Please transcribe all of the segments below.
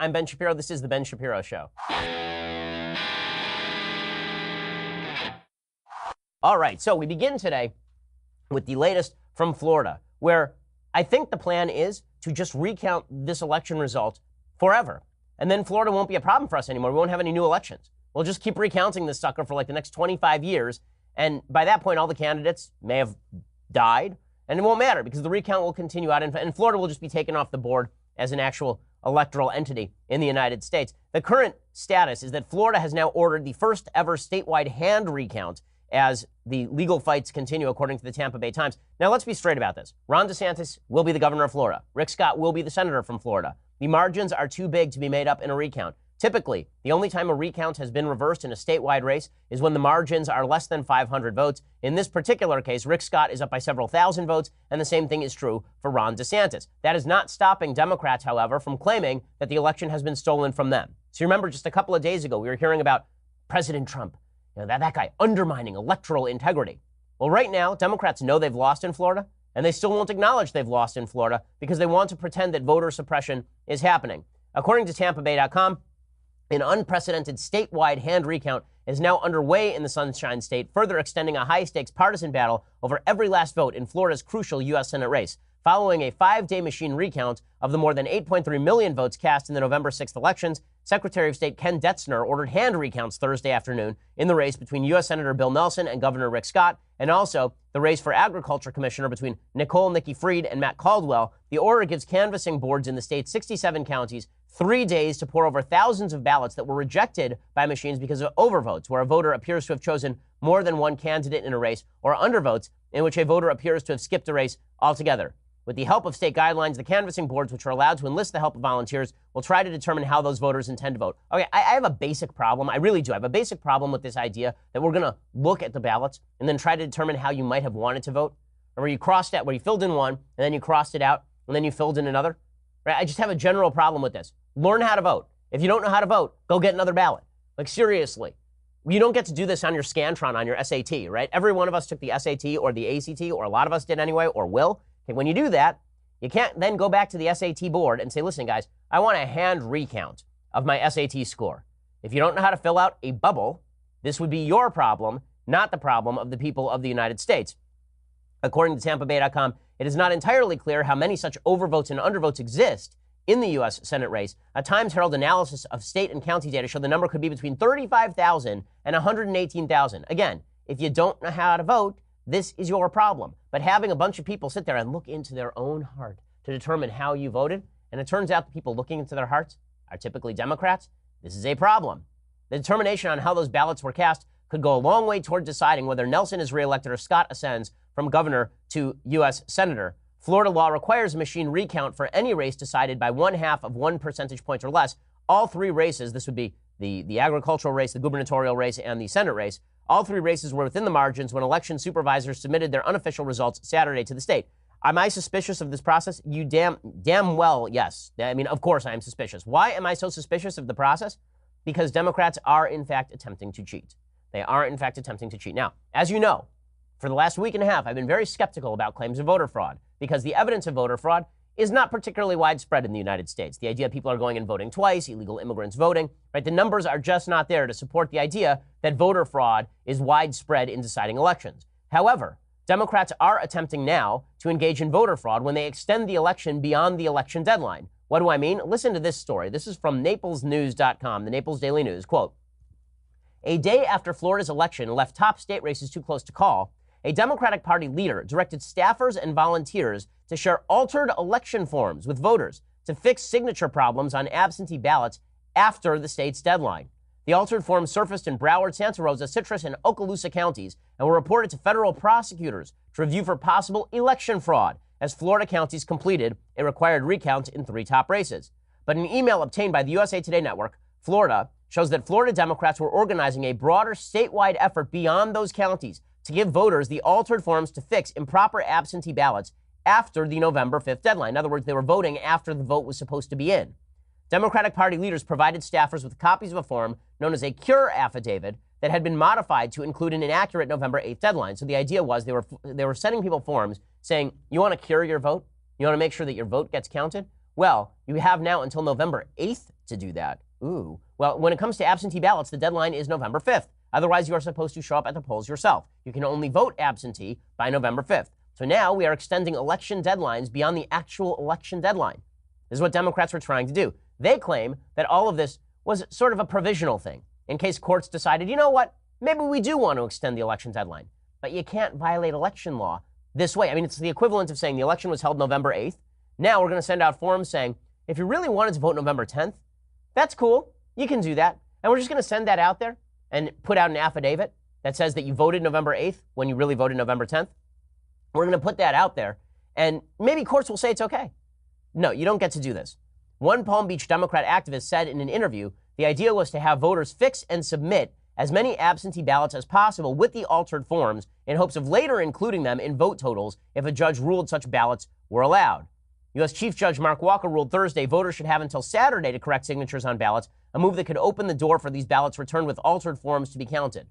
I'm Ben Shapiro. This is The Ben Shapiro Show. All right, so we begin today with the latest from Florida, where I think the plan is to just recount this election result forever. And then Florida won't be a problem for us anymore. We won't have any new elections. We'll just keep recounting this sucker for like the next 25 years. And by that point, all the candidates may have died. And it won't matter because the recount will continue out. And Florida will just be taken off the board as an actual electoral entity in the United States. The current status is that Florida has now ordered the first ever statewide hand recount as the legal fights continue, according to the Tampa Bay Times. Now, let's be straight about this. Ron DeSantis will be the governor of Florida. Rick Scott will be the senator from Florida. The margins are too big to be made up in a recount. Typically, the only time a recount has been reversed in a statewide race is when the margins are less than 500 votes. In this particular case, Rick Scott is up by several thousand votes, and the same thing is true for Ron DeSantis. That is not stopping Democrats, however, from claiming that the election has been stolen from them. So you remember just a couple of days ago, we were hearing about President Trump, that guy undermining electoral integrity. Well, right now, Democrats know they've lost in Florida, and they still won't acknowledge they've lost in Florida because they want to pretend that voter suppression is happening. According to TampaBay.com, an unprecedented statewide hand recount is now underway in the Sunshine State, further extending a high-stakes partisan battle over every last vote in Florida's crucial U.S. Senate race. Following a 5-day machine recount of the more than 8.3 million votes cast in the November 6th elections, Secretary of State Ken Detzner ordered hand recounts Thursday afternoon in the race between U.S. Senator Bill Nelson and Governor Rick Scott, and also the race for Agriculture Commissioner between Nikki Fried and Matt Caldwell. The order gives canvassing boards in the state's 67 counties 3 days to pour over thousands of ballots that were rejected by machines because of overvotes, where a voter appears to have chosen more than one candidate in a race, or undervotes, in which a voter appears to have skipped a race altogether. With the help of state guidelines, the canvassing boards, which are allowed to enlist the help of volunteers, will try to determine how those voters intend to vote. Okay, I have a basic problem. I really do. I have a basic problem with this idea that we're going to look at the ballots and then try to determine how you might have wanted to vote, or where you filled in one and then you crossed it out and then you filled in another. Right? I just have a general problem with this. Learn how to vote. If you don't know how to vote, go get another ballot. Like, seriously. You don't get to do this on your Scantron, on your SAT, right? Every one of us took the SAT or the ACT, or a lot of us did anyway, or will. Okay, when you do that, you can't then go back to the SAT board and say, listen, guys, I want a hand recount of my SAT score. If you don't know how to fill out a bubble, this would be your problem, not the problem of the people of the United States. According to TampaBay.com, it is not entirely clear how many such overvotes and undervotes exist in the U.S. Senate race. A Times Herald analysis of state and county data showed the number could be between 35,000 and 118,000. Again, if you don't know how to vote, this is your problem. But having a bunch of people sit there and look into their own heart to determine how you voted, and it turns out the people looking into their hearts are typically Democrats, this is a problem. The determination on how those ballots were cast could go a long way toward deciding whether Nelson is reelected or Scott ascends from governor to U.S. senator. Florida law requires a machine recount for any race decided by 1/2 of 1 percentage point or less. All three races, this would be the agricultural race, the gubernatorial race, and the Senate race, all three races were within the margins when election supervisors submitted their unofficial results Saturday to the state. Am I suspicious of this process? You damn well, yes. I mean, of course I am suspicious. Why am I so suspicious of the process? Because Democrats are, in fact, attempting to cheat. They are, in fact, attempting to cheat. Now, as you know, for the last week and a half, I've been very skeptical about claims of voter fraud because the evidence of voter fraud is not particularly widespread in the United States. The idea people are going and voting twice, illegal immigrants voting, right? The numbers are just not there to support the idea that voter fraud is widespread in deciding elections. However, Democrats are attempting now to engage in voter fraud when they extend the election beyond the election deadline. What do I mean? Listen to this story. This is from NaplesNews.com, the Naples Daily News. Quote, a day after Florida's election left top state races too close to call, a Democratic Party leader directed staffers and volunteers to share altered election forms with voters to fix signature problems on absentee ballots after the state's deadline. The altered forms surfaced in Broward, Santa Rosa, Citrus, and Okaloosa counties and were reported to federal prosecutors to review for possible election fraud as Florida counties completed a required recount in 3 top races. But an email obtained by the USA Today network, Florida, shows that Florida Democrats were organizing a broader statewide effort beyond those counties to give voters the altered forms to fix improper absentee ballots after the November 5th deadline. In other words, they were voting after the vote was supposed to be in. Democratic Party leaders provided staffers with copies of a form known as a cure affidavit that had been modified to include an inaccurate November 8th deadline. So the idea was they were sending people forms saying, you want to cure your vote? You want to make sure that your vote gets counted? Well, you have now until November 8th to do that. Ooh. Well, when it comes to absentee ballots, the deadline is November 5th. Otherwise, you are supposed to show up at the polls yourself. You can only vote absentee by November 5th. So now we are extending election deadlines beyond the actual election deadline. This is what Democrats were trying to do. They claim that all of this was sort of a provisional thing in case courts decided, you know what, maybe we do want to extend the election deadline. But you can't violate election law this way. I mean, it's the equivalent of saying the election was held November 8th. Now we're going to send out forms saying, if you really wanted to vote November 10th, that's cool. You can do that. And we're just going to send that out there and put out an affidavit that says that you voted November 8th when you really voted November 10th. We're going to put that out there, and maybe courts will say it's okay. No, you don't get to do this. One Palm Beach Democrat activist said in an interview, the idea was to have voters fix and submit as many absentee ballots as possible with the altered forms in hopes of later including them in vote totals if a judge ruled such ballots were allowed. U.S. Chief Judge Mark Walker ruled Thursday voters should have until Saturday to correct signatures on ballots, a move that could open the door for these ballots returned with altered forms to be counted.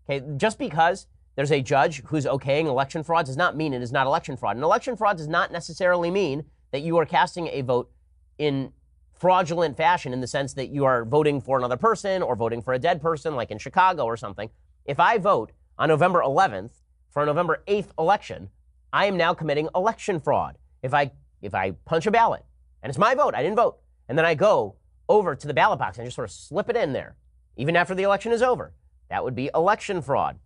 Okay, just because there's a judge who's okaying election fraud does not mean it is not election fraud. And election fraud does not necessarily mean that you are casting a vote in fraudulent fashion in the sense that you are voting for another person or voting for a dead person, like in Chicago or something. If I vote on November 11th for a November 8th election, I am now committing election fraud. If I punch a ballot and it's my vote, I didn't vote, and then I go over to the ballot box and just sort of slip it in there, even after the election is over, that would be election fraud.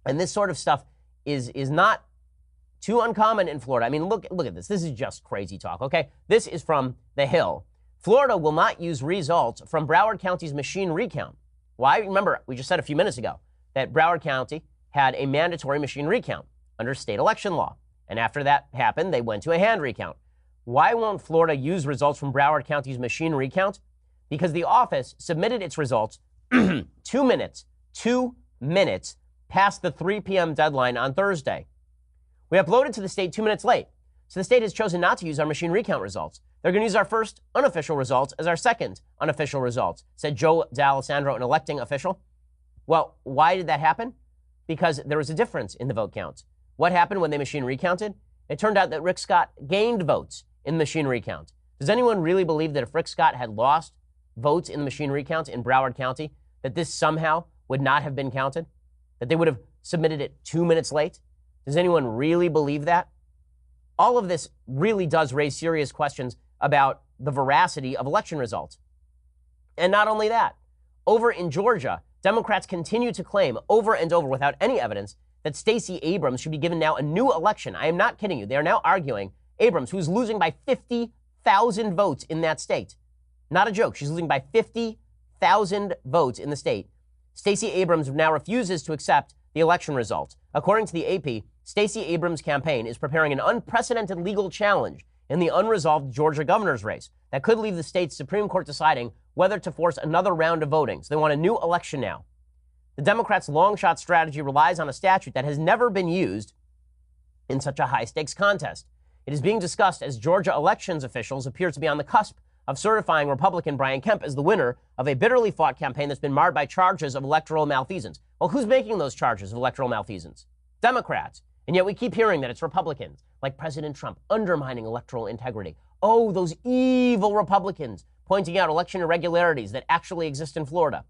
And this sort of stuff is not too uncommon in Florida. I mean, look at this. This is just crazy talk, okay? This is from The Hill. Florida will not use results from Broward County's machine recount. Why? Remember, we just said a few minutes ago that Broward County had a mandatory machine recount under state election law. And after that happened, they went to a hand recount. Why won't Florida use results from Broward County's machine recount? Because the office submitted its results 2 minutes past the 3 p.m. deadline on Thursday. We uploaded to the state 2 minutes late, so the state has chosen not to use our machine recount results. They're going to use our first unofficial results as our second unofficial results, said Joe D'Alessandro, an electing official. Well, why did that happen? Because there was a difference in the vote counts. What happened when they machine recounted? It turned out that Rick Scott gained votes in the machine recount. Does anyone really believe that if Rick Scott had lost votes in the machine recount in Broward County, that this somehow would not have been counted? That they would have submitted it 2 minutes late? Does anyone really believe that? All of this really does raise serious questions about the veracity of election results. And not only that, over in Georgia, Democrats continue to claim over and over without any evidence that Stacey Abrams should be given now a new election. I am not kidding you. They are now arguing Abrams, who's losing by 50,000 votes in that state. Not a joke. She's losing by 50,000 votes in the state. Stacey Abrams now refuses to accept the election results. According to the AP, Stacey Abrams' campaign is preparing an unprecedented legal challenge in the unresolved Georgia governor's race that could leave the state's Supreme Court deciding whether to force another round of voting. So they want a new election now. The Democrats' long-shot strategy relies on a statute that has never been used in such a high-stakes contest. It is being discussed as Georgia elections officials appear to be on the cusp of certifying Republican Brian Kemp as the winner of a bitterly fought campaign that's been marred by charges of electoral malfeasance. Well, who's making those charges of electoral malfeasance? Democrats. And yet we keep hearing that it's Republicans, like President Trump, undermining electoral integrity. Oh, those evil Republicans pointing out election irregularities that actually exist in Florida.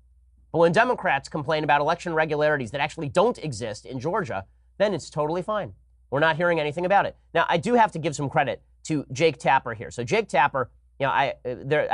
But when Democrats complain about election irregularities that actually don't exist in Georgia, then it's totally fine. We're not hearing anything about it. Now, I do have to give some credit to Jake Tapper here. So Jake Tapper, you know, I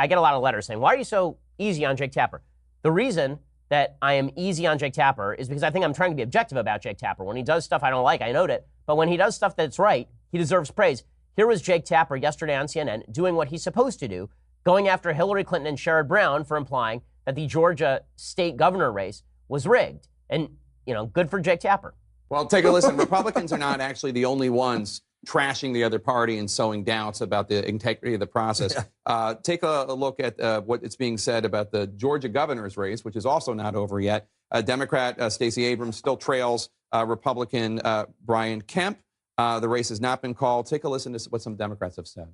get a lot of letters saying, why are you so easy on Jake Tapper? The reason that I am easy on Jake Tapper is because I think I'm trying to be objective about Jake Tapper. When he does stuff I don't like, I note it. But when he does stuff that's right, he deserves praise. Here was Jake Tapper yesterday on CNN doing what he's supposed to do, going after Hillary Clinton and Sherrod Brown for implying that the Georgia state governor race was rigged. And, you know, good for Jake Tapper. Well, take a listen. Republicans are not actually the only ones trashing the other party and sowing doubts about the integrity of the process. Yeah. Take a look at what is being said about the Georgia governor's race, which is also not over yet. Democrat Stacey Abrams still trails Republican Brian Kemp. The race has not been called. Take a listen to what some Democrats have said.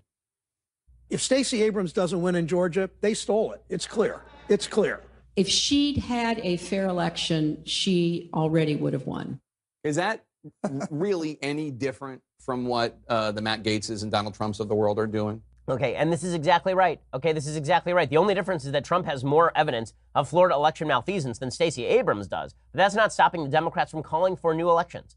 If Stacey Abrams doesn't win in Georgia, they stole it. It's clear. It's clear. If she'd had a fair election, she already would have won. Is that really any different from what the Matt Gaetzes and Donald Trumps of the world are doing? Okay, and this is exactly right. Okay, this is exactly right. The only difference is that Trump has more evidence of Florida election malfeasance than Stacey Abrams does. But that's not stopping the Democrats from calling for new elections.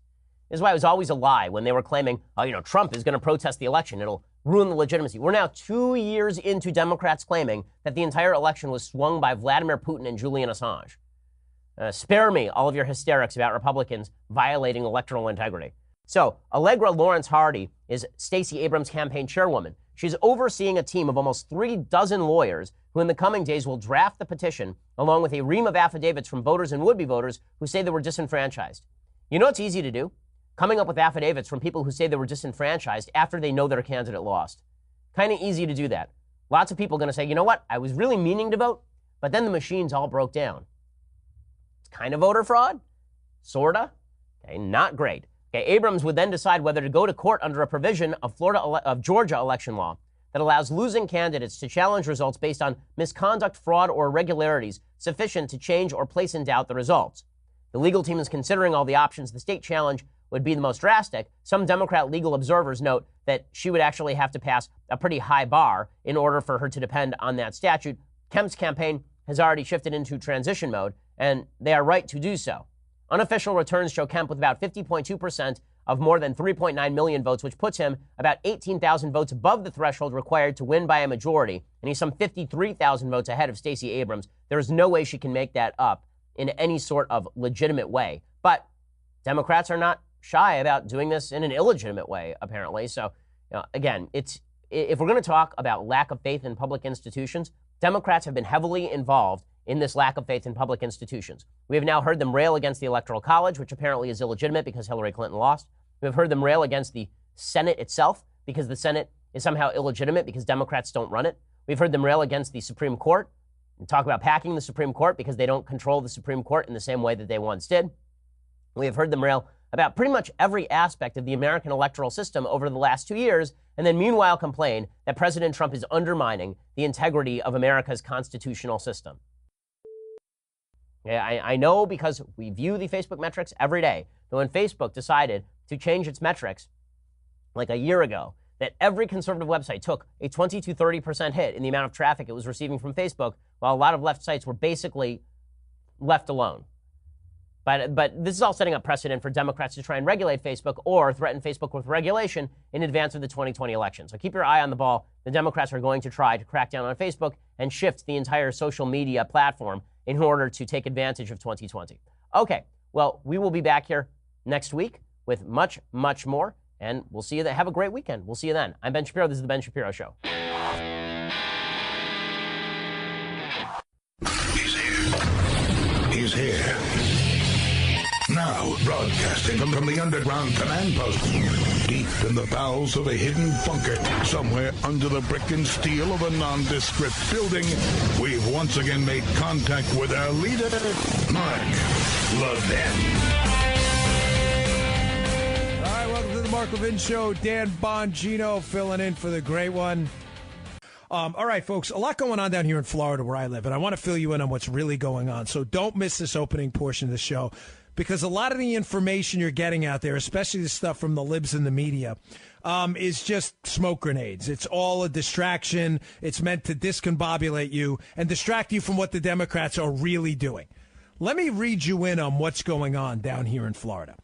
This is why it was always a lie when they were claiming, oh, Trump is going to protest the election. It'll ruin the legitimacy. We're now 2 years into Democrats claiming that the entire election was swung by Vladimir Putin and Julian Assange. Spare me all of your hysterics about Republicans violating electoral integrity. So, Allegra Lawrence Hardy is Stacey Abrams' campaign chairwoman. She's overseeing a team of almost 36 lawyers who in the coming days will draft the petition along with a ream of affidavits from voters and would-be voters who say they were disenfranchised. You know what's easy to do? Coming up with affidavits from people who say they were disenfranchised after they know their candidate lost. Kind of easy to do that. Lots of people are going to say, you know what? I was really meaning to vote, but then the machines all broke down. It's kind of voter fraud. Sorta. Okay, not great. Okay, Abrams would then decide whether to go to court under a provision of Georgia election law that allows losing candidates to challenge results based on misconduct, fraud, or irregularities sufficient to change or place in doubt the results. The legal team is considering all the options. The state challenge would be the most drastic. Some Democrat legal observers note that she would actually have to pass a pretty high bar in order for her to depend on that statute. Kemp's campaign has already shifted into transition mode, and they are right to do so. Unofficial returns show Kemp with about 50.2% of more than 3.9 million votes, which puts him about 18,000 votes above the threshold required to win by a majority, and he's some 53,000 votes ahead of Stacey Abrams. There is no way she can make that up in any sort of legitimate way. But Democrats are not shy about doing this in an illegitimate way, apparently. So, again, if we're going to talk about lack of faith in public institutions, Democrats have been heavily involved in this lack of faith in public institutions. We have now heard them rail against the Electoral College, which apparently is illegitimate because Hillary Clinton lost. We have heard them rail against the Senate itself because the Senate is somehow illegitimate because Democrats don't run it. We've heard them rail against the Supreme Court and talk about packing the Supreme Court because they don't control the Supreme Court in the same way that they once did. We have heard them rail about pretty much every aspect of the American electoral system over the last 2 years, and then meanwhile complain that President Trump is undermining the integrity of America's constitutional system. Yeah, I know because we view the Facebook metrics every day. But when Facebook decided to change its metrics like a year ago, that every conservative website took a 20 to 30% hit in the amount of traffic it was receiving from Facebook, while a lot of left sites were basically left alone. But this is all setting up precedent for Democrats to try and regulate Facebook or threaten Facebook with regulation in advance of the 2020 election. So keep your eye on the ball. The Democrats are going to try to crack down on Facebook and shift the entire social media platform in order to take advantage of 2020. Okay, well, we will be back here next week with much, much more, and we'll see you then. Have a great weekend. We'll see you then. I'm Ben Shapiro. This is The Ben Shapiro Show. He's here. Now, broadcasting from the underground command post, deep in the bowels of a hidden bunker, somewhere under the brick and steel of a nondescript building, we've once again made contact with our leader, Mark Levin. All right, welcome to the Mark Levin Show. Dan Bongino filling in for the great one. All right, folks, a lot going on down here in Florida where I live, and I want to fill you in on what's really going on. So don't miss this opening portion of the show, because a lot of the information you're getting out there, especially the stuff from the libs in the media, is just smoke grenades. It's all a distraction. It's meant to discombobulate you and distract you from what the Democrats are really doing. Let me read you in on what's going on down here in Florida.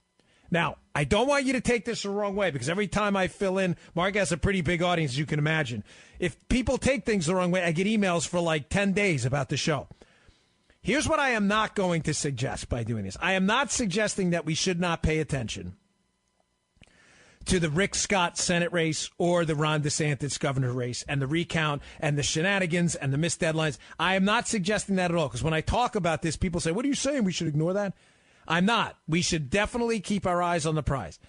Now, I don't want you to take this the wrong way, because every time I fill in, Mark has a pretty big audience, as you can imagine. If people take things the wrong way, I get emails for like 10 days about the show. Here's what I am not going to suggest by doing this. I am not suggesting that we should not pay attention to the Rick Scott Senate race or the Ron DeSantis governor race and the recount and the shenanigans and the missed deadlines. I am not suggesting that at all, because when I talk about this, people say, what are you saying? We should ignore that? I'm not. We should definitely keep our eyes on the prize.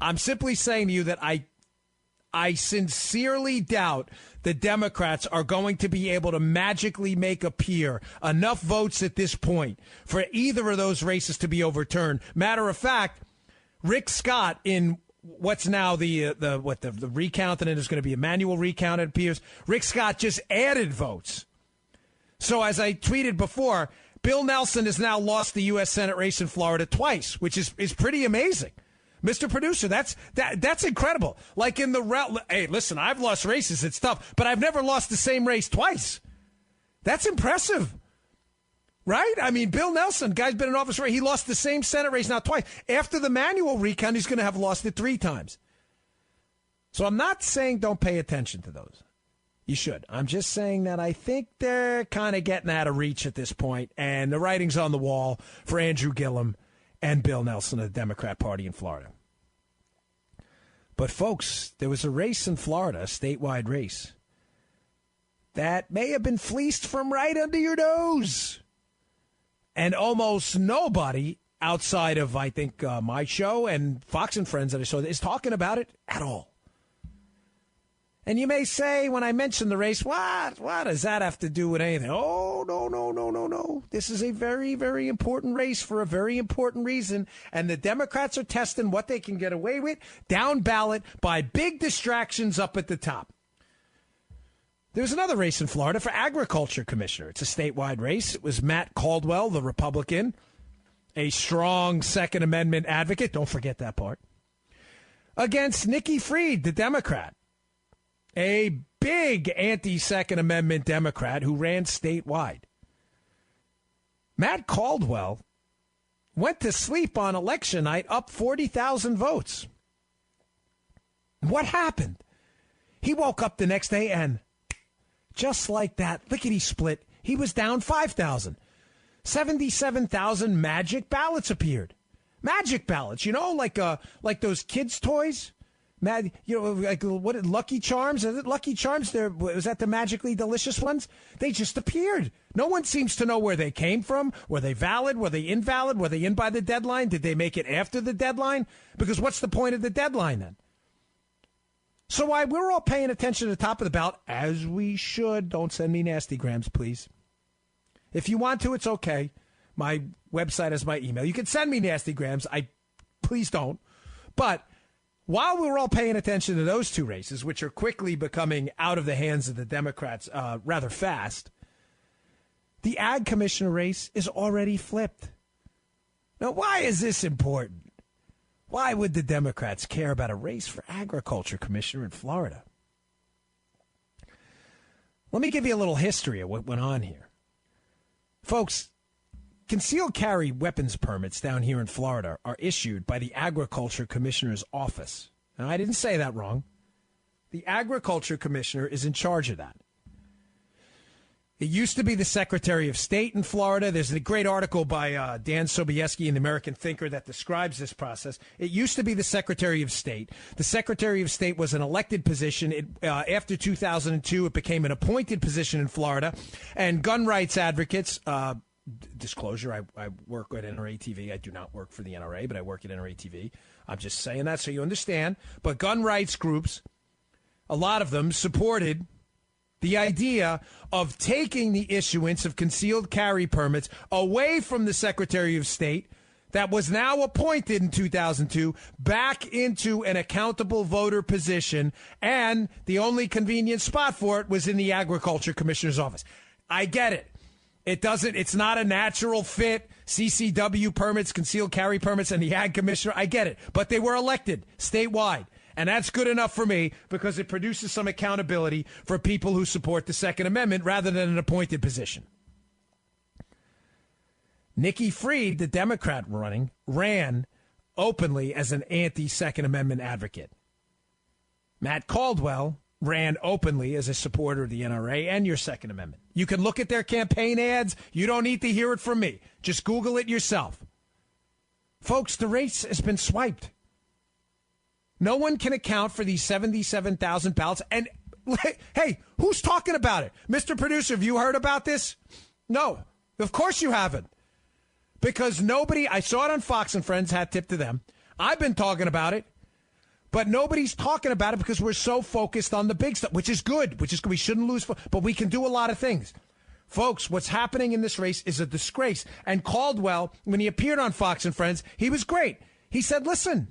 I'm simply saying to you that I sincerely doubt the Democrats are going to be able to magically make appear enough votes at this point for either of those races to be overturned. Matter of fact, Rick Scott in what's now the recount, and it is going to be a manual recount, it appears. Rick Scott just added votes. So as I tweeted before, Bill Nelson has now lost the U.S. Senate race in Florida twice, which is pretty amazing. Mr. Producer, that's incredible. Like in the hey, listen, I've lost races. It's tough, but I've never lost the same race twice. That's impressive. Right? I mean, Bill Nelson, guy's been in office he lost the same Senate race now twice. After the manual recount, he's going to have lost it 3 times. So I'm not saying don't pay attention to those. You should. I'm just saying that I think they're kind of getting out of reach at this point, and the writing's on the wall for Andrew Gillum and Bill Nelson of the Democrat Party in Florida. But, folks, there was a race in Florida, a statewide race, that may have been fleeced from right under your nose. And almost nobody outside of, I think, my show and Fox and Friends that I saw is talking about it at all. And you may say, when I mention the race, what does that have to do with anything? Oh, no. This is a very, very important race for a very important reason. And the Democrats are testing what they can get away with down ballot by big distractions up at the top. There's another race in Florida for agriculture commissioner. It's a statewide race. It was Matt Caldwell, the Republican, a strong Second Amendment advocate. Don't forget that part. Against Nikki Fried, the Democrat, a big anti-Second Amendment Democrat who ran statewide. Matt Caldwell went to sleep on election night up 40,000 votes. What happened? He woke up the next day and just like that, lickety-split, he was down 5,000. 77,000 magic ballots appeared. Magic ballots, like those kids' toys? Like what? Lucky Charms? Is it Lucky Charms? Was that the magically delicious ones? They just appeared. No one seems to know where they came from. Were they valid? Were they invalid? Were they in by the deadline? Did they make it after the deadline? Because what's the point of the deadline then? So why we're all paying attention to the top of the ballot, as we should. Don't send me nasty grams, please. If you want to, it's okay. My website has my email. You can send me nasty grams. Please don't. But while we're all paying attention to those 2 races, which are quickly becoming out of the hands of the Democrats rather fast, the ag commissioner race is already flipped. Now, why is this important? Why would the Democrats care about a race for agriculture commissioner in Florida? Let me give you a little history of what went on here. Folks, concealed carry weapons permits down here in Florida are issued by the Agriculture Commissioner's office. Now, I didn't say that wrong. The Agriculture Commissioner is in charge of that. It used to be the Secretary of State in Florida. There's a great article by Dan Sobieski in the American Thinker that describes this process. It used to be the Secretary of State. The Secretary of State was an elected position. After 2002, it became an appointed position in Florida. And gun rights advocates, disclosure, I work at NRA TV. I do not work for the NRA, but I work at NRA TV. I'm just saying that so you understand. But gun rights groups, a lot of them supported the idea of taking the issuance of concealed carry permits away from the Secretary of State that was now appointed in 2002 back into an accountable voter position, and the only convenient spot for it was in the Agriculture Commissioner's office. I get it. It's not a natural fit. CCW permits, concealed carry permits, and the Ag Commissioner, I get it. But they were elected statewide. And that's good enough for me because it produces some accountability for people who support the Second Amendment rather than an appointed position. Nikki Fried, the Democrat ran openly as an anti-Second Amendment advocate. Matt Caldwell ran openly as a supporter of the NRA and your Second Amendment. You can look at their campaign ads. You don't need to hear it from me. Just Google it yourself. Folks, the race has been swiped. No one can account for these 77,000 ballots. And, hey, who's talking about it? Mr. Producer, have you heard about this? No, of course you haven't. Because I saw it on Fox and Friends, hat tip to them. I've been talking about it. But nobody's talking about it because we're so focused on the big stuff, which is good. We shouldn't lose. But we can do a lot of things. Folks, what's happening in this race is a disgrace. And Caldwell, when he appeared on Fox and Friends, he was great. He said, listen,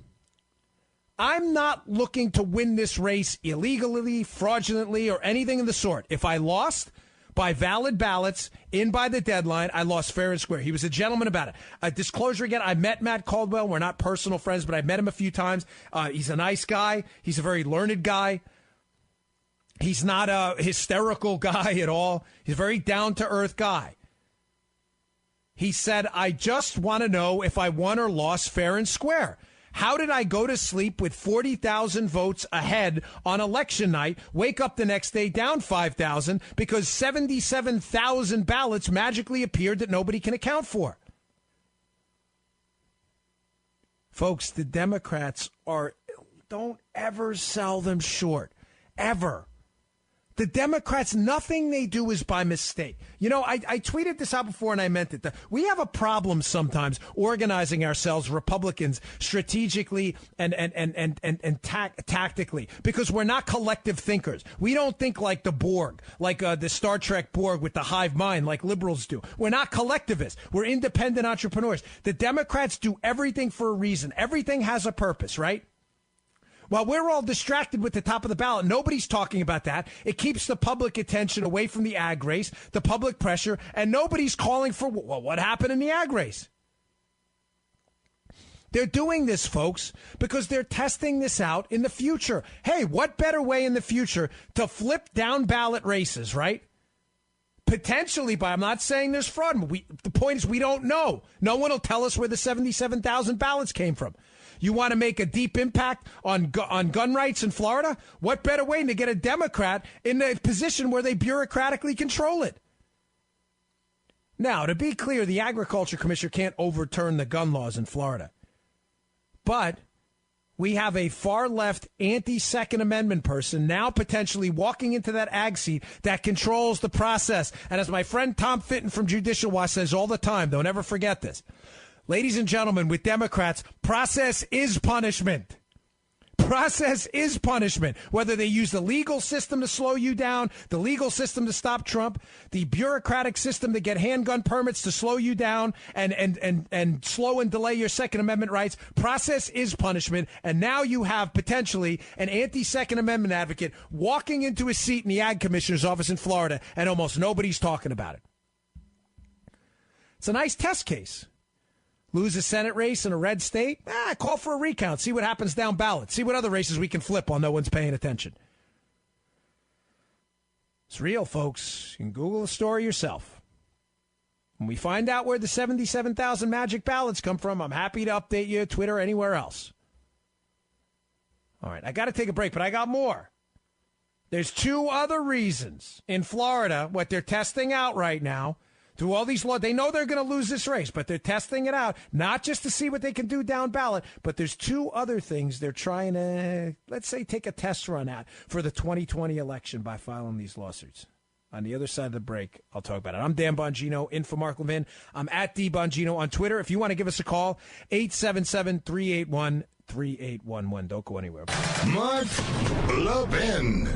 I'm not looking to win this race illegally, fraudulently, or anything of the sort. If I lost, by valid ballots, in by the deadline. I lost fair and square. He was a gentleman about it. Disclosure again, I met Matt Caldwell. We're not personal friends, but I met him a few times. He's a nice guy. He's a very learned guy. He's not a hysterical guy at all. He's a very down-to-earth guy. He said, I just want to know if I won or lost fair and square. How did I go to sleep with 40,000 votes ahead on election night, wake up the next day down 5,000 because 77,000 ballots magically appeared that nobody can account for? Folks, the Democrats don't ever sell them short. Ever. The Democrats, nothing they do is by mistake. You know, I tweeted this out before and I meant it. We have a problem sometimes organizing ourselves, Republicans, strategically and tactically, because we're not collective thinkers. We don't think like the Borg, like the Star Trek Borg with the hive mind, like liberals do. We're not collectivists. We're independent entrepreneurs. The Democrats do everything for a reason. Everything has a purpose, right? While we're all distracted with the top of the ballot, nobody's talking about that. It keeps the public attention away from the ag race, the public pressure, and nobody's calling for, well, what happened in the ag race? They're doing this, folks, because they're testing this out in the future. Hey, what better way in the future to flip down ballot races, right? Potentially I'm not saying there's fraud. The point is we don't know. No one will tell us where the 77,000 ballots came from. You want to make a deep impact on gun rights in Florida? What better way than to get a Democrat in a position where they bureaucratically control it? Now, to be clear, the Agriculture Commissioner can't overturn the gun laws in Florida. But we have a far-left anti-Second Amendment person now potentially walking into that ag seat that controls the process. And as my friend Tom Fitton from Judicial Watch says all the time, don't ever forget this. Ladies and gentlemen, with Democrats, process is punishment. Process is punishment. Whether they use the legal system to slow you down, the legal system to stop Trump, the bureaucratic system to get handgun permits to slow you down and slow and delay your Second Amendment rights, process is punishment. And now you have potentially an anti-Second Amendment advocate walking into a seat in the Ag Commissioner's office in Florida, and almost nobody's talking about it. It's a nice test case. Lose a Senate race in a red state? Call for a recount. See what happens down ballot. See what other races we can flip while no one's paying attention. It's real, folks. You can Google the story yourself. When we find out where the 77,000 magic ballots come from, I'm happy to update you, Twitter, anywhere else. All right, I got to take a break, but I got more. There's two other reasons in Florida, what they're testing out right now, through all these laws. They know they're going to lose this race, but they're testing it out, not just to see what they can do down ballot, but there's two other things they're trying to, let's say, take a test run at for the 2020 election by filing these lawsuits. On the other side of the break, I'll talk about it. I'm Dan Bongino, in for Mark Levin. I'm at DBongino on Twitter. If you want to give us a call, 877-381-3811. Don't go anywhere. Mark Levin.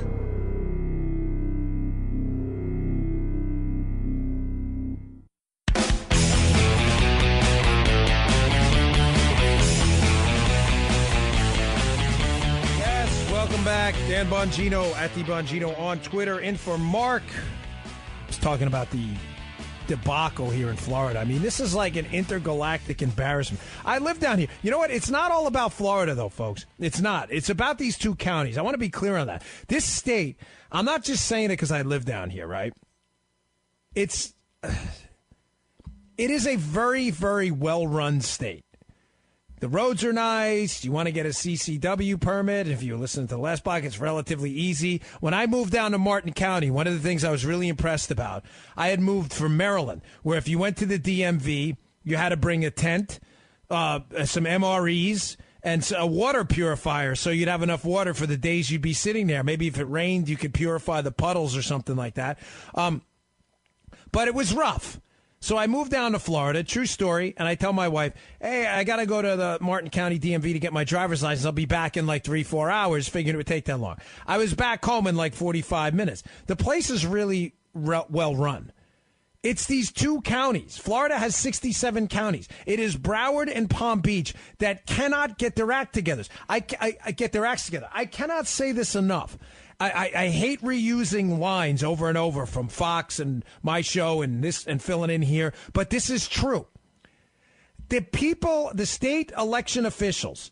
Welcome back. Dan Bongino at the Bongino on Twitter. In for Mark. I was talking about the debacle here in Florida. I mean, this is like an intergalactic embarrassment. I live down here. You know what? It's not all about Florida, though, folks. It's not. It's about these two counties. I want to be clear on that. This state, I'm not just saying it because I live down here, right? It is a very, very well-run state. The roads are nice. You want to get a CCW permit. If you listen to the last block, it's relatively easy. When I moved down to Martin County, one of the things I was really impressed about, I had moved from Maryland, where if you went to the DMV, you had to bring a tent, some MREs, and a water purifier so you'd have enough water for the days you'd be sitting there. Maybe if it rained, you could purify the puddles or something like that. But it was rough. So I moved down to Florida, true story, and I tell my wife, hey, I got to go to the Martin County DMV to get my driver's license. I'll be back in like 3-4 hours, figuring it would take that long. I was back home in like 45 minutes. The place is really well run. It's these two counties. Florida has 67 counties. It is Broward and Palm Beach that cannot get their act together. I get their acts together. I cannot say this enough. I hate reusing lines over and over from Fox and my show and this and filling in here, but this is true. The state election officials,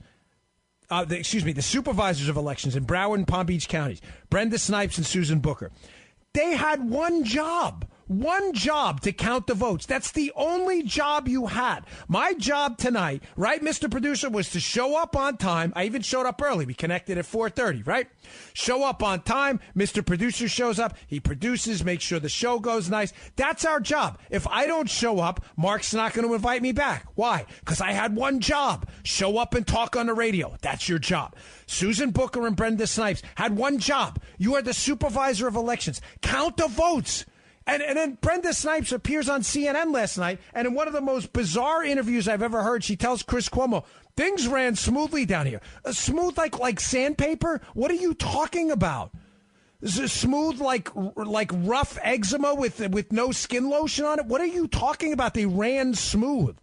the supervisors of elections in Broward and Palm Beach counties, Brenda Snipes and Susan Booker, they had one job to count the votes. That's the only job you had. My job tonight, right, Mr. Producer, was to show up on time. I even showed up early. We connected at 4:30, right? Show up on time. Mr. Producer shows up. He produces, makes sure the show goes nice. That's our job. If I don't show up, Mark's not going to invite me back. Why? Because I had one job. Show up and talk on the radio. That's your job. Susan Booker and Brenda Snipes had one job. You are the supervisor of elections. Count the votes. And then Brenda Snipes appears on CNN last night, and in one of the most bizarre interviews I've ever heard, she tells Chris Cuomo, things ran smoothly down here. Smooth like sandpaper? What are you talking about? Is it smooth like rough eczema with no skin lotion on it? What are you talking about? They ran smooth.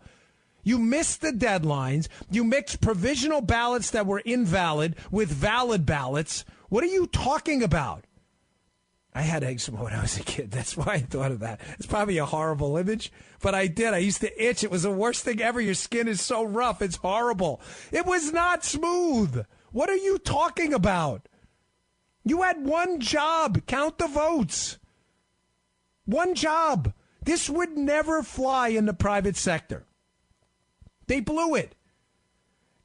You missed the deadlines. You mixed provisional ballots that were invalid with valid ballots. What are you talking about? I had eczema when I was a kid. That's why I thought of that. It's probably a horrible image, but I did. I used to itch. It was the worst thing ever. Your skin is so rough. It's horrible. It was not smooth. What are you talking about? You had one job. Count the votes. One job. This would never fly in the private sector. They blew it.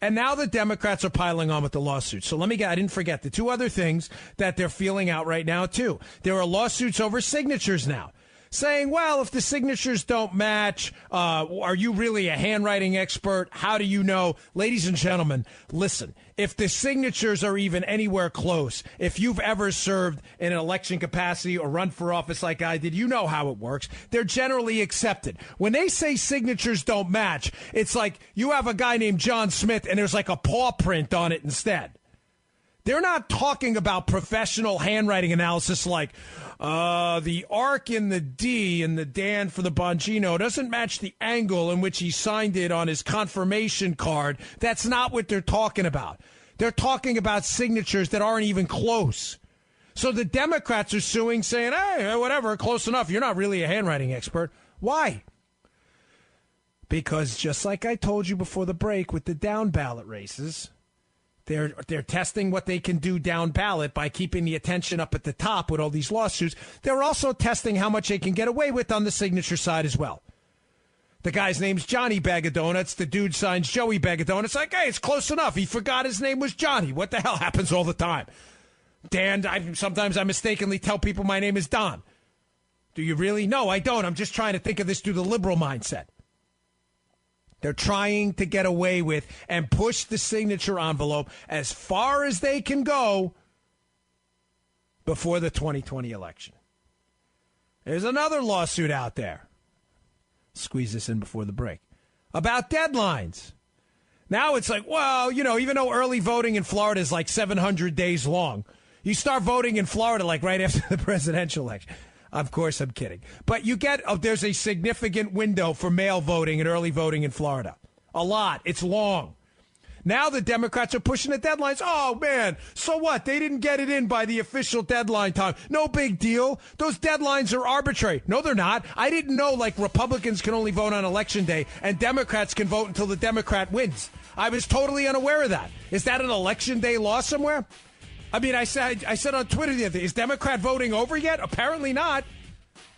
And now the Democrats are piling on with the lawsuits. So I didn't forget the two other things that they're feeling out right now, too. There are lawsuits over signatures now, saying, well, if the signatures don't match, are you really a handwriting expert? How do you know? Ladies and gentlemen, listen, if the signatures are even anywhere close, if you've ever served in an election capacity or run for office like I did, you know how it works. They're generally accepted. When they say signatures don't match, it's like you have a guy named John Smith and there's like a paw print on it instead. They're not talking about professional handwriting analysis like the arc in the D in the Dan for the Bongino doesn't match the angle in which he signed it on his confirmation card. That's not what they're talking about. They're talking about signatures that aren't even close. So the Democrats are suing, saying, hey, whatever, close enough. You're not really a handwriting expert. Why? Because just like I told you before the break with the down ballot races, they're testing what they can do down ballot by keeping the attention up at the top with all these lawsuits. They're also testing how much they can get away with on the signature side as well. The guy's name's Johnny Bag of Donuts. The dude signs Joey Bag of Donuts. Like, hey, it's close enough. He forgot his name was Johnny. What the hell happens all the time? Dan, sometimes I mistakenly tell people my name is Don. Do you really? No, I don't. I'm just trying to think of this through the liberal mindset. They're trying to get away with and push the signature envelope as far as they can go before the 2020 election. There's another lawsuit out there. Squeeze this in before the break. About deadlines. Now it's like, well, even though early voting in Florida is like 700 days long, you start voting in Florida like right after the presidential election. Of course, I'm kidding. But there's a significant window for mail voting and early voting in Florida. A lot. It's long. Now the Democrats are pushing the deadlines. Oh, man, so what? They didn't get it in by the official deadline time. No big deal. Those deadlines are arbitrary. No, they're not. I didn't know, Republicans can only vote on Election Day and Democrats can vote until the Democrat wins. I was totally unaware of that. Is that an Election Day law somewhere? I mean, I said on Twitter the other day, is Democrat voting over yet? Apparently not,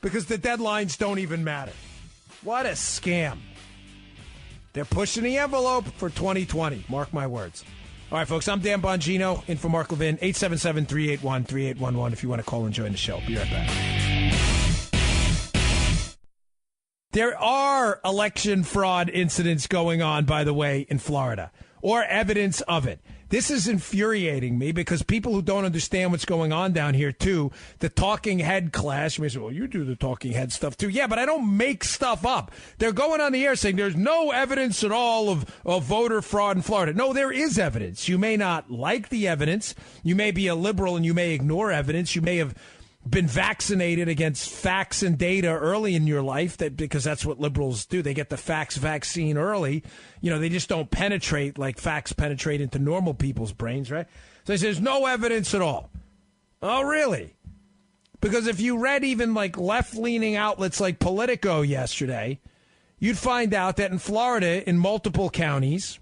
because the deadlines don't even matter. What a scam. They're pushing the envelope for 2020. Mark my words. All right, folks, I'm Dan Bongino, in for Mark Levin, 877-381-3811 if you want to call and join the show. Be right back. There are election fraud incidents going on, by the way, in Florida, or evidence of it. This is infuriating me because people who don't understand what's going on down here, too, the talking head class, you may say, well, you do the talking head stuff, too. Yeah, but I don't make stuff up. They're going on the air saying there's no evidence at all of voter fraud in Florida. No, there is evidence. You may not like the evidence. You may be a liberal and you may ignore evidence. You may have been vaccinated against facts and data early in your life, because that's what liberals do. They get the facts vaccine early. They just don't penetrate like facts penetrate into normal people's brains, right? So he says, no evidence at all. Oh, really? Because if you read even like left-leaning outlets like Politico yesterday, you'd find out that in Florida, in multiple counties,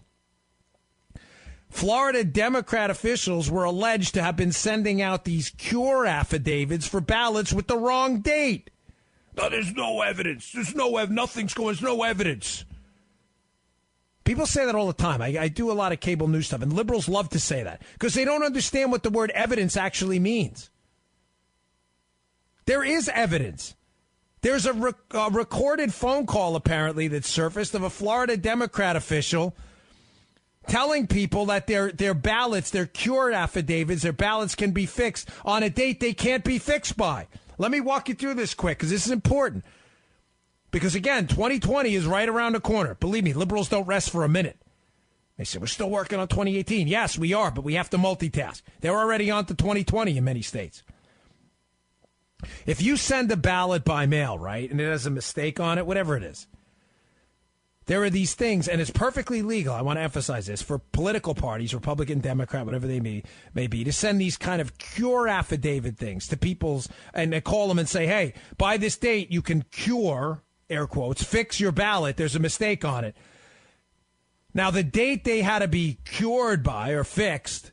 Florida Democrat officials were alleged to have been sending out these cure affidavits for ballots with the wrong date. No, there's no evidence. There's nothing's going. There's no evidence. People say that all the time. I do a lot of cable news stuff, and liberals love to say that because they don't understand what the word evidence actually means. There is evidence. There's a recorded phone call, apparently, that surfaced of a Florida Democrat official telling people that their ballots, their cure affidavits, their ballots can be fixed on a date they can't be fixed by. Let me walk you through this quick, because this is important. Because, again, 2020 is right around the corner. Believe me, liberals don't rest for a minute. They say, we're still working on 2018. Yes, we are, but we have to multitask. They're already on to 2020 in many states. If you send a ballot by mail, right, and it has a mistake on it, whatever it is, there are these things, and it's perfectly legal, I want to emphasize this, for political parties, Republican, Democrat, whatever they may be, to send these kind of cure affidavit things to people's, and they call them and say, hey, by this date, you can cure, air quotes, fix your ballot. There's a mistake on it. Now, the date they had to be cured by or fixed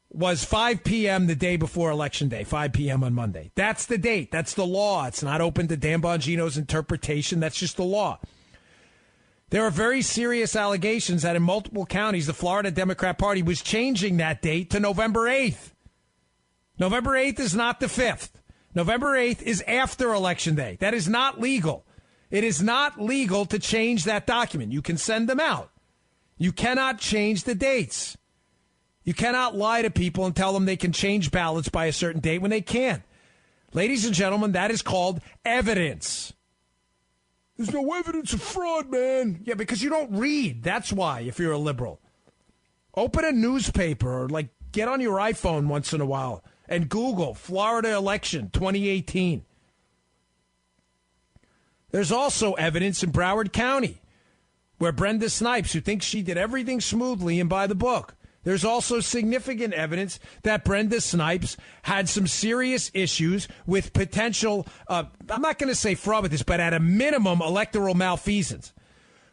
was 5 p.m. the day before Election Day, 5 p.m. on Monday. That's the date. That's the law. It's not open to Dan Bongino's interpretation. That's just the law. There are very serious allegations that in multiple counties, the Florida Democrat Party was changing that date to November 8th. November 8th is not the 5th. November 8th is after Election Day. That is not legal. It is not legal to change that document. You can send them out. You cannot change the dates. You cannot lie to people and tell them they can change ballots by a certain date when they can't. Ladies and gentlemen, that is called evidence. There's no evidence of fraud, man. Yeah, because you don't read. That's why, if you're a liberal. Open a newspaper or, get on your iPhone once in a while and Google Florida election 2018. There's also evidence in Broward County where Brenda Snipes, who thinks she did everything smoothly and by the book, there's also significant evidence that Brenda Snipes had some serious issues with potential, I'm not going to say fraud with this, but at a minimum, electoral malfeasance.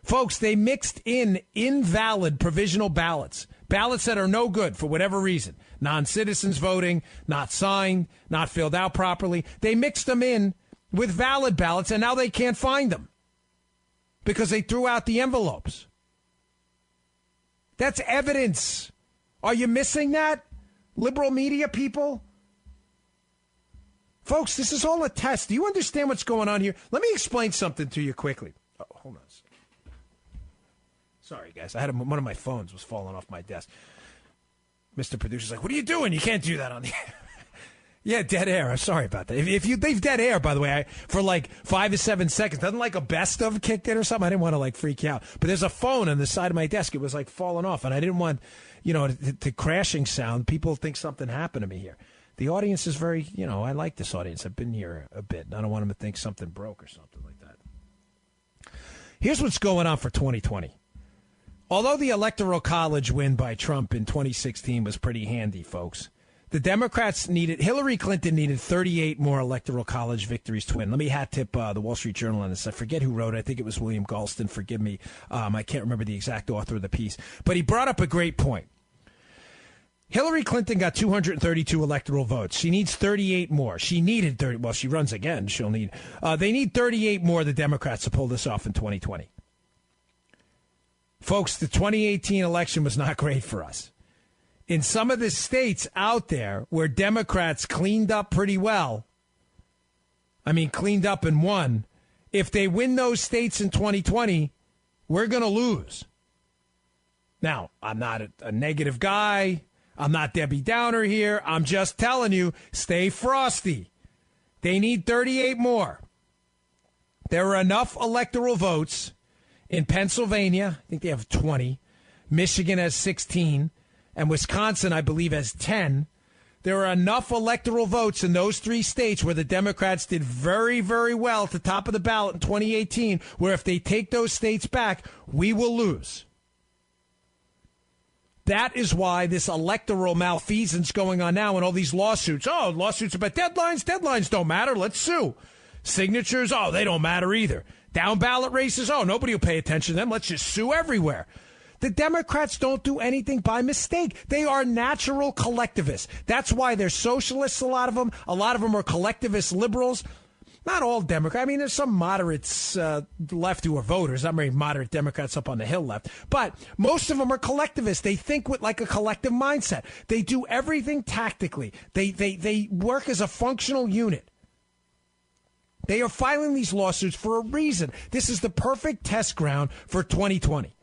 Folks, they mixed in invalid provisional ballots, ballots that are no good for whatever reason. Non-citizens voting, not signed, not filled out properly. They mixed them in with valid ballots, and now they can't find them because they threw out the envelopes. That's evidence. Are you missing that, liberal media people? Folks, this is all a test. Do you understand what's going on here? Let me explain something to you quickly. Oh, hold on. Sorry, guys. One of my phones was falling off my desk. Mr. Producer's like, what are you doing? You can't do that on the air. Yeah, dead air. I'm sorry about that. If you leave dead air, by the way, for 5 to 7 seconds, doesn't a best of kick in or something? I didn't want to freak you out. But there's a phone on the side of my desk. It was falling off, and I didn't want, the crashing sound. People think something happened to me here. The audience is very, I like this audience. I've been here a bit. And I don't want them to think something broke or something like that. Here's what's going on for 2020. Although the Electoral College win by Trump in 2016 was pretty handy, folks, the Democrats Hillary Clinton needed 38 more Electoral College victories to win. Let me hat tip the Wall Street Journal on this. I forget who wrote it. I think it was William Galston. Forgive me. I can't remember the exact author of the piece. But he brought up a great point. Hillary Clinton got 232 electoral votes. She needs 38 more. She needed 30. Well, she runs again. She'll need. They need 38 more, the Democrats, to pull this off in 2020. Folks, the 2018 election was not great for us. In some of the states out there where Democrats cleaned up pretty well, cleaned up and won, if they win those states in 2020, we're going to lose. Now, I'm not a negative guy. I'm not Debbie Downer here. I'm just telling you, stay frosty. They need 38 more. There are enough electoral votes in Pennsylvania. I think they have 20. Michigan has 16. And Wisconsin, I believe, has 10, There are enough electoral votes in those 3 states where the Democrats did very, very well at the top of the ballot in 2018, where if they take those states back, we will lose. That is why this electoral malfeasance going on now and all these lawsuits. Oh, lawsuits about deadlines. Deadlines don't matter. Let's sue. Signatures. Oh, they don't matter either. Down ballot races. Oh, nobody will pay attention to them. Let's just sue everywhere. The Democrats don't do anything by mistake. They are natural collectivists. That's why they're socialists, a lot of them. A lot of them are collectivist liberals. Not all Democrats. I mean, there's some moderates left who are voters. Not very moderate Democrats up on the Hill left. But most of them are collectivists. They think with like a collective mindset. They do everything tactically. They work as a functional unit. They are filing these lawsuits for a reason. This is the perfect test ground for 2020.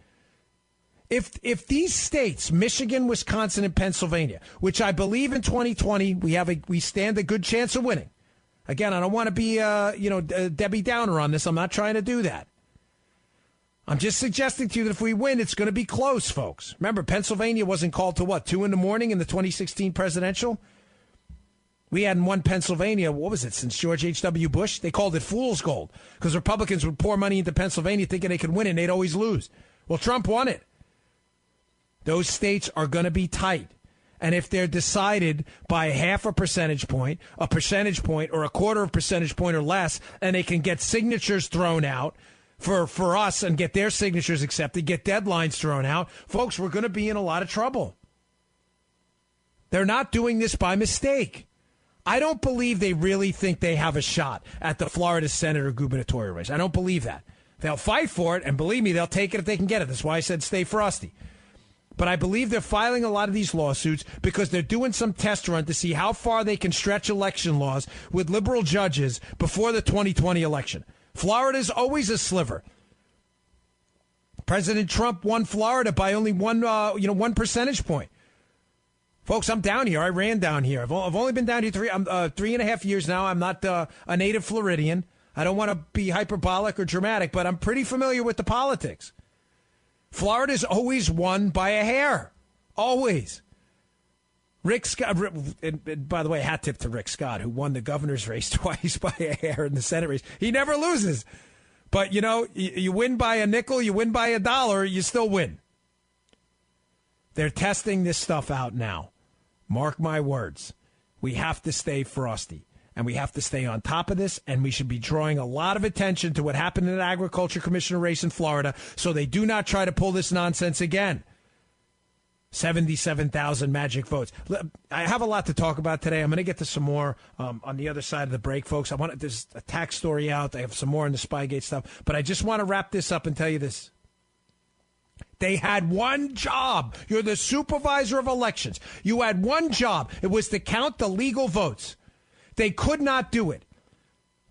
If these states, Michigan, Wisconsin, and Pennsylvania, which I believe in 2020 we stand a good chance of winning. Again, I don't want to be Debbie Downer on this. I'm not trying to do that. I'm just suggesting to you that if we win, it's going to be close, folks. Remember, Pennsylvania wasn't called to 2 in the morning in the 2016 presidential? We hadn't won Pennsylvania, what was it, since George H.W. Bush? They called it fool's gold because Republicans would pour money into Pennsylvania thinking they could win it and they'd always lose. Well, Trump won it. Those states are going to be tight. And if they're decided by 0.5 percentage point, a percentage point, or 1/4 percentage point or less, and they can get signatures thrown out for us and get their signatures accepted, get deadlines thrown out, folks, we're going to be in a lot of trouble. They're not doing this by mistake. I don't believe they really think they have a shot at the Florida Senate or gubernatorial race. I don't believe that. They'll fight for it, and believe me, they'll take it if they can get it. That's why I said stay frosty. But I believe they're filing a lot of these lawsuits because they're doing some test run to see how far they can stretch election laws with liberal judges before the 2020 election. Florida's always a sliver. President Trump won Florida by only 1 percentage point. Folks, I'm down here. I ran down here. I've only been down here 3.5 years now. I'm not a native Floridian. I don't want to be hyperbolic or dramatic, but I'm pretty familiar with the politics. Florida's always won by a hair. Always. Rick Scott, and by the way, hat tip to Rick Scott, who won the governor's race twice by a hair in the Senate race. He never loses. But, you win by a nickel, you win by $1, you still win. They're testing this stuff out now. Mark my words. We have to stay frosty. And we have to stay on top of this, and we should be drawing a lot of attention to what happened in the agriculture commissioner race in Florida so they do not try to pull this nonsense again. 77,000 magic votes. I have a lot to talk about today. I'm going to get to some more on the other side of the break, folks. There's a tax story out. I have some more on the Spygate stuff. But I just want to wrap this up and tell you this. They had one job. You're the supervisor of elections. You had one job. It was to count the legal votes. They could not do it.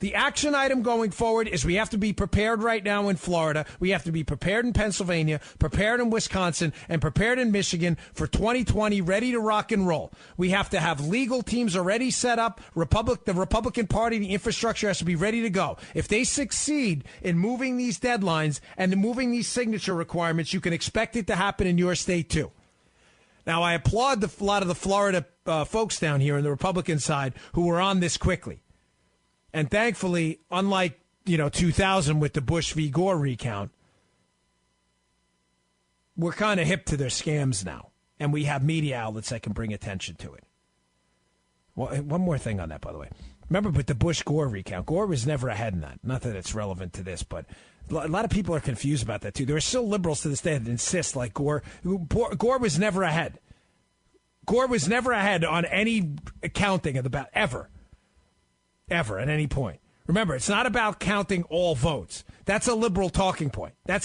The action item going forward is we have to be prepared right now in Florida. We have to be prepared in Pennsylvania, prepared in Wisconsin, and prepared in Michigan for 2020, ready to rock and roll. We have to have legal teams already set up. The Republican Party, the infrastructure has to be ready to go. If they succeed in moving these deadlines and moving these signature requirements, you can expect it to happen in your state too. Now, I applaud a lot of the Florida folks down here on the Republican side who were on this quickly. And thankfully, unlike 2000 with the Bush v. Gore recount, we're kind of hip to their scams now. And we have media outlets that can bring attention to it. Well, one more thing on that, by the way. Remember with the Bush-Gore recount, Gore was never ahead in that. Not that it's relevant to this, but a lot of people are confused about that, too. There are still liberals to this day that insist, like Gore was never ahead. Gore was never ahead on any counting of the ballot, ever. Ever, at any point. Remember, it's not about counting all votes. That's a liberal talking point. That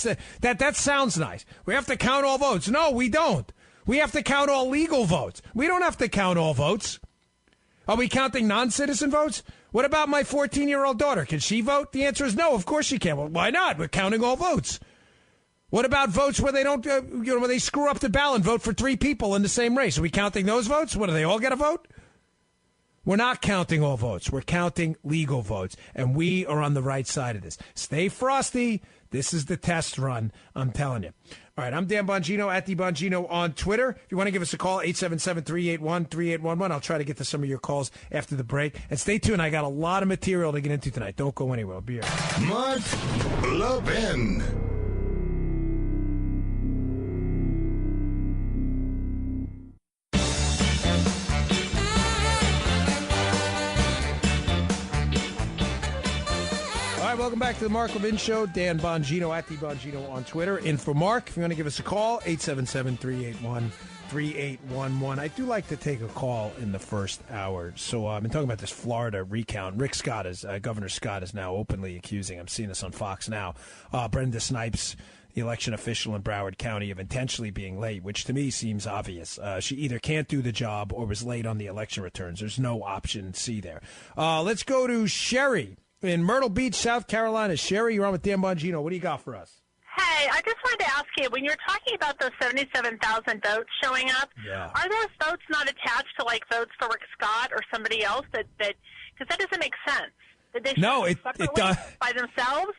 sounds nice. We have to count all votes. No, we don't. We have to count all legal votes. We don't have to count all votes. Are we counting non-citizen votes? What about my 14-year-old daughter? Can she vote? The answer is no, of course she can. Well, why not? We're counting all votes. What about votes where they don't, where they screw up the ballot and vote for 3 people in the same race? Are we counting those votes? What, do they all get a vote? We're not counting all votes. We're counting legal votes, and we are on the right side of this. Stay frosty. This is the test run, I'm telling you. All right, I'm Dan Bongino, at the Bongino on Twitter. If you want to give us a call, 877-381-3811. I'll try to get to some of your calls after the break. And stay tuned. I got a lot of material to get into tonight. Don't go anywhere. I'll be here. Mark Levin. Welcome back to the Mark Levin Show. Dan Bongino, at the Bongino on Twitter. In for Mark. If you want to give us a call, 877-381-3811. I do like to take a call in the first hour. So I've been talking about this Florida recount. Rick Scott Governor Scott is now openly accusing, I'm seeing this on Fox now, Brenda Snipes, the election official in Broward County, of intentionally being late, which to me seems obvious. She either can't do the job or was late on the election returns. There's no option C there. Let's go to Sherry in Myrtle Beach, South Carolina. Sherry, you're on with Dan Bongino. What do you got for us? Hey, I just wanted to ask you, when you're talking about those 77,000 votes showing up, are those votes not attached to, like, votes for Rick Scott or somebody else? Because that doesn't make sense. Did they it does by themselves?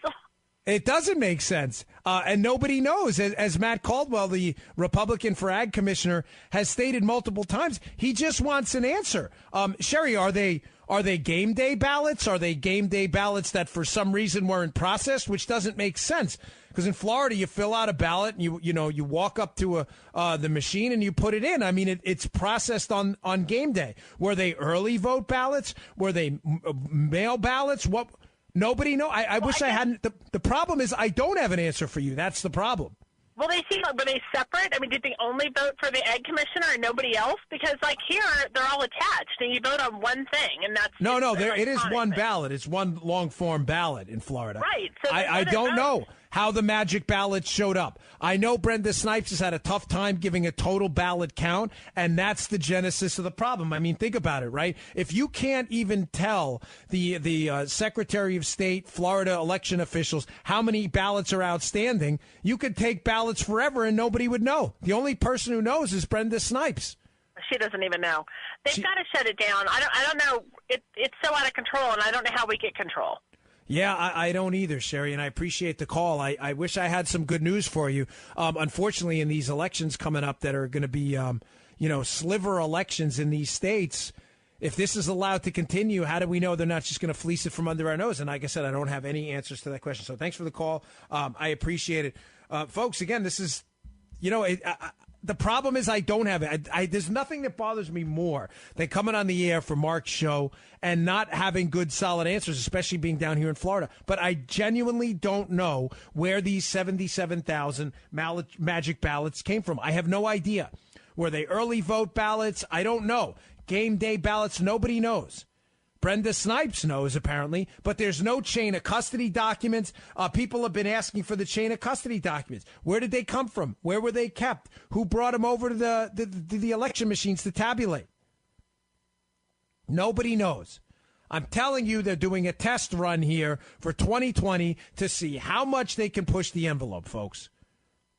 It doesn't make sense, and nobody knows. As Matt Caldwell, the Republican for Ag Commissioner, has stated multiple times, he just wants an answer. Sherry, are they game day ballots? Are they game day ballots that for some reason weren't processed, which doesn't make sense? Because in Florida, you fill out a ballot and you walk up to the machine and you put it in. I mean, it's processed on game day. Were they early vote ballots? Were they mail ballots? What? Nobody knows. I wish I hadn't. The problem is I don't have an answer for you. That's the problem. Well, were they separate? I mean, did they only vote for the Ag Commissioner and nobody else? Because, like, here, they're all attached, and you vote on one thing, and that's... No, it is one ballot. It's one long-form ballot in Florida. Right. So I don't know how the magic ballots showed up. I know Brenda Snipes has had a tough time giving a total ballot count, and that's the genesis of the problem. I mean, think about it, right? If you can't even tell the Secretary of State, Florida election officials how many ballots are outstanding, you could take ballots forever and nobody would know. The only person who knows is Brenda Snipes. She doesn't even know. They've got to shut it down. I don't know. It's so out of control, and I don't know how we get control. Yeah, I don't either, Sherry, and I appreciate the call. I wish I had some good news for you. Unfortunately, in these elections coming up that are going to be, sliver elections in these states, if this is allowed to continue, how do we know they're not just going to fleece it from under our nose? And like I said, I don't have any answers to that question. So thanks for the call. I appreciate it. Folks, again, this is, the problem is I don't have it. There's nothing that bothers me more than coming on the air for Mark's show and not having good, solid answers, especially being down here in Florida. But I genuinely don't know where these 77,000 magic ballots came from. I have no idea. Were they early vote ballots? I don't know. Game day ballots? Nobody knows. Brenda Snipes knows, apparently, but there's no chain of custody documents. People have been asking for the chain of custody documents. Where did they come from? Where were they kept? Who brought them over to the election machines to tabulate? Nobody knows. I'm telling you, they're doing a test run here for 2020 to see how much they can push the envelope, folks.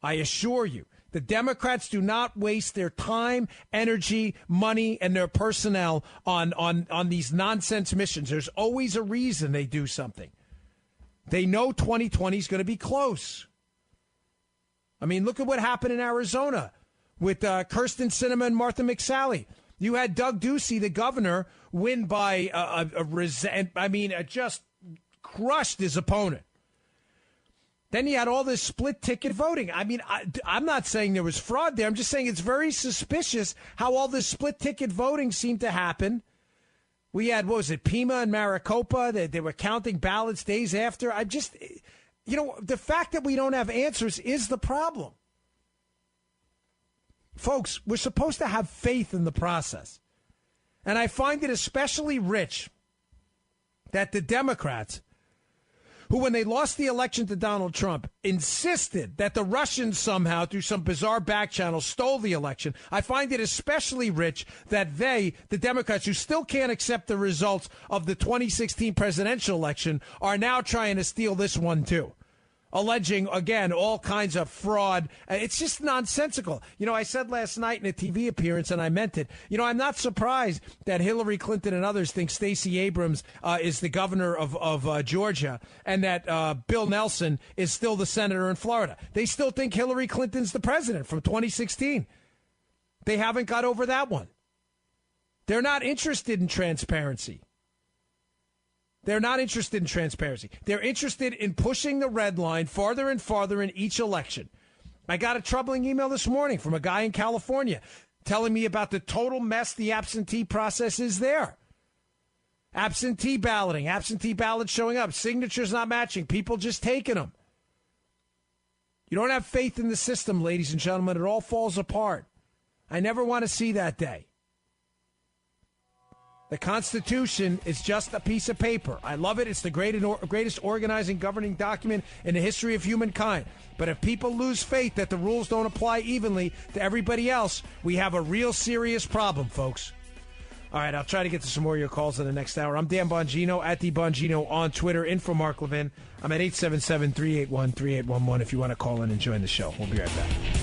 I assure you. The Democrats do not waste their time, energy, money, and their personnel on these nonsense missions. There's always a reason they do something. They know 2020 is going to be close. I mean, look at what happened in Arizona with Kirsten Sinema and Martha McSally. You had Doug Ducey, the governor, win by just crushed his opponent. Then you had all this split ticket voting. I mean, I'm not saying there was fraud there. I'm just saying it's very suspicious how all this split ticket voting seemed to happen. We had, Pima and Maricopa. They were counting ballots days after. The fact that we don't have answers is the problem. Folks, we're supposed to have faith in the process. And I find it especially rich that the Democrats, who, when they lost the election to Donald Trump, insisted that the Russians somehow, through some bizarre back channel, stole the election. I find it especially rich that the Democrats, who still can't accept the results of the 2016 presidential election, are now trying to steal this one, too. alleging, again, all kinds of fraud. It's just nonsensical. I said last night in a TV appearance, and I meant it, I'm not surprised that Hillary Clinton and others think Stacey Abrams is the governor of Georgia and that Bill Nelson is still the senator in Florida. They still think Hillary Clinton's the president from 2016. They haven't got over that one. They're not interested in transparency. They're not interested in transparency. They're interested in pushing the red line farther and farther in each election. I got a troubling email this morning from a guy in California telling me about the total mess the absentee process is there. Absentee balloting, absentee ballots showing up, signatures not matching, people just taking them. You don't have faith in the system, ladies and gentlemen. It all falls apart. I never want to see that day. The Constitution is just a piece of paper. I love it. It's the greatest organizing governing document in the history of humankind. But if people lose faith that the rules don't apply evenly to everybody else, we have a real serious problem, folks. All right, I'll try to get to some more of your calls in the next hour. I'm Dan Bongino, at the Bongino on Twitter. In for Mark Levin. I'm at 877-381-3811 if you want to call in and join the show. We'll be right back.